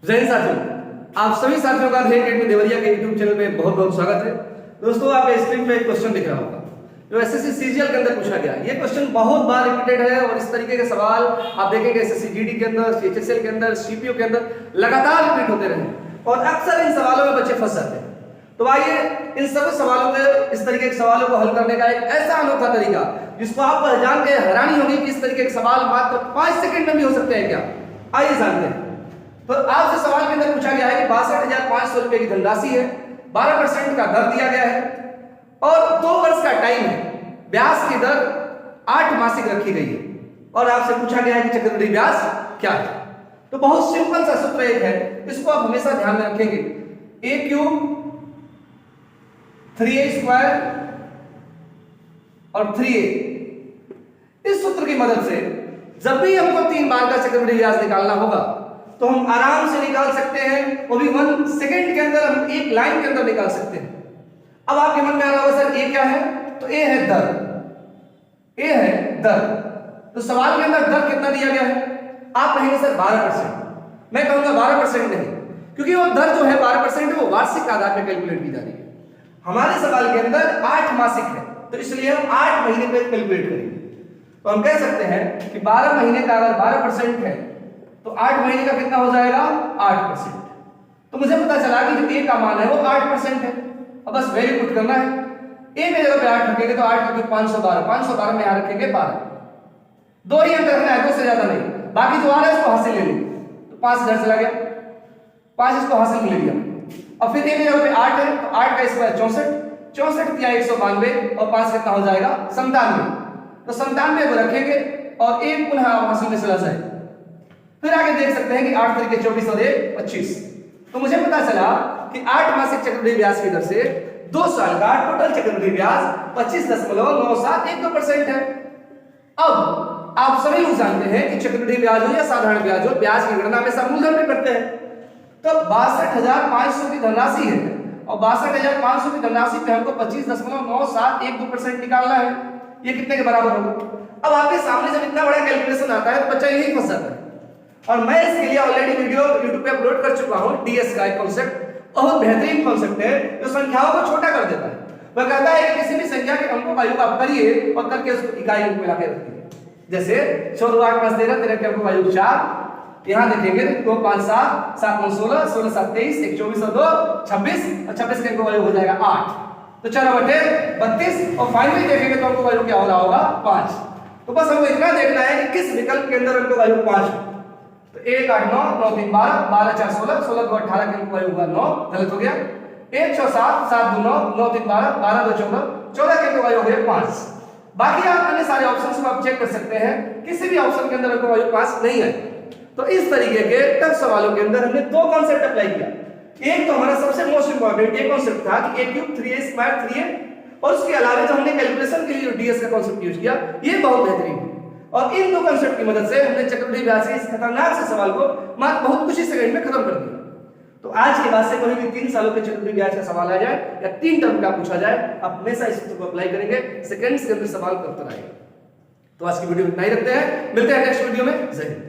जय हिंद साथियों, आप सभी साथियों का अध्ययन अकेडमी देवरिया के यूट्यूब चैनल में बहुत बहुत स्वागत है। दोस्तों, आप स्क्रीन पे एक क्वेश्चन दिख रहा होगा जो एसएससी सीजीएल के अंदर पूछा गया। ये क्वेश्चन बहुत बार रिपीटेड है और इस तरीके के सवाल आप देखेंगे एसएससी जीडी के अंदर, एचएसएल के अंदर, सीपीओ के अंदर लगातार रिपीट होते रहे और अक्सर इन सवालों में बच्चे फंस जाते हैं। तो आइए इन सभी सवालों के इस तरीके के सवालों को हल करने का एक ऐसा अनोखा तरीका जिसको आप जान के हैरानी होगी कि इस तरीके के सवाल मात्र 5 सेकंड में भी हो सकते हैं क्या। आइए जानते हैं। तो आपसे सवाल के अंदर पूछा गया है कि 62,500 रुपए की धनराशि है, 12% का दर दिया गया है और 2 वर्ष का टाइम है। ब्याज की दर 8 मासिक रखी गई है और आपसे पूछा गया है कि चक्रवृद्धि ब्याज क्या है। तो बहुत सिंपल सा सूत्र एक है, इसको आप हमेशा ध्यान में रखेंगे। a क्यूब 3a स्क्वायर और 3a। इस सूत्र की मदद से जब भी हमको 3 बार का चक्रवृद्धि ब्याज निकालना होगा तो हम आराम से निकाल सकते हैं, वो भी 1 सेकंड के अंदर, हम एक लाइन के अंदर निकाल सकते हैं। अब आपके मन में आ रहा होगा सर ए क्या है, तो ए है दर, ए है दर। तो सवाल के अंदर दर कितना दिया गया है, आप कहेंगे सर 12%। मैं कहूंगा 12% नहीं, क्योंकि वो दर जो है 12% वो वार्षिक आधार पर कैलकुलेट की जा रही है। हमारे सवाल के अंदर 8 मासिक है, तो इसलिए हम 8 महीने पे कैलकुलेट करेंगे। तो हम कह सकते हैं कि 12 महीने का अगर 12% है तो 8 महीने का कितना हो जाएगा 8%। तो मुझे पता चला कि जो a का मान है वो 8% है। अब बस वैल्यू पुट करना है। a में जगह पे 8 रखेंगे तो 8 का 512, 512 में यहां रखेंगे 12। 2 ही अंतर रखना है, 2 से ज्यादा नहीं। बाकी जो आ रहा है उसको हासिल ले लेंगे। तो 5 इधर चला गया, 5 इसको हासिल में ले लिया। अब फिर a में जगह पे 8 है तो 8 का स्क्वायर 64, 64 या 192 और 5 कितना हो जाएगा 97। तो 97 को रखेंगे और 1 पुनः हासिल में चला जाए। फिर आगे देख सकते हैं कि 8 तरीके 24 और 1 25। तो मुझे पता चला कि 8 मासिक चक्रवृद्धि ब्याज की दर से 2 साल का टोटल चक्रवृद्धि ब्याज 25.9712% है। अब आप सभी लोग जानते हैं कि चक्रवृद्धि ब्याज हो या साधारण ब्याज हो, ब्याज की गणना हमेशा मूलधन पे करते हैं। तो 62,500 की धनराशि है और 62,500 की धनराशि पे हमको 25.9712% निकालना है। ये कितने के बराबर होगा। अब आपके सामने जब इतना बड़ा कैलकुलेशन आता है तो बच्चा यही फंस जाता है। और मैं इसके लिए ऑलरेडी वीडियो YouTube पे अपलोड कर चुका हूं। डीएस का एक कॉन्सेप्ट, बहुत बेहतरीन कॉन्सेप्ट है जो संख्याओं को छोटा कर देता है। वह कहता है कि किसी भी संख्या के अंकों का योग आप करिए और करके उसको इकाई रूप में लाके रखिए। जैसे 14 8 5 13, 13 के अंकों का योग 4। यहां देखेंगे 2 5 7, 7 9 16, 16 7 23, 1 24 और 2 26 और 26 के अंकों का योग हो जाएगा 8। तो 4/32 और फाइनली देखेंगे तो अंकों का योग क्या हो रहा होगा 5। तो बस हमको इतना देखना है कि किस विकल्प के अंदर अंकों का योग 5 है। तो 1 8 9 9 3 12, 12 4 16, 16 2 18 के अंकों का योग होगा 9, गलत हो गया। 1 6 7, 7 2 9, 9 3 12, 12 2 14, 14 के अंकों का योग है 5। बाकी आप अन्य सारे ऑप्शंस को आप चेक कर सकते हैं, किसी भी ऑप्शन के अंदर अंकों का योग 5 नहीं है। तो इस तरीके के टफ सवालों के अंदर हमने 2 कांसेप्ट अप्लाई किया। एक तो हमारा सबसे मोस्ट इंपॉर्टेंट ये कांसेप्ट था कि a cube 3a square 3a, और उसके अलावा जो हमने कैलकुलेशन के लिए डीएस का कांसेप्ट यूज किया ये बहुत बेहतरीन है। और इन 2 कांसेप्ट की मदद से हमने चक्रवृद्धि ब्याज के इस खतरनाक से सवाल को मात्र बहुत कुछ ही सेकंड में खत्म कर दिया। तो आज के बाद से कोई भी 3 सालों के चक्रवृद्धि ब्याज का सवाल आ जाए या 3 टर्म का पूछा जाए, आप हमेशा इस सूत्र को अप्लाई करेंगे, सेकंड्स के अंदर सवाल करते रहेंगे। तो आज की वीडियो में इतना ही रखते हैं, मिलते हैं नेक्स्ट वीडियो में। जय हिंद।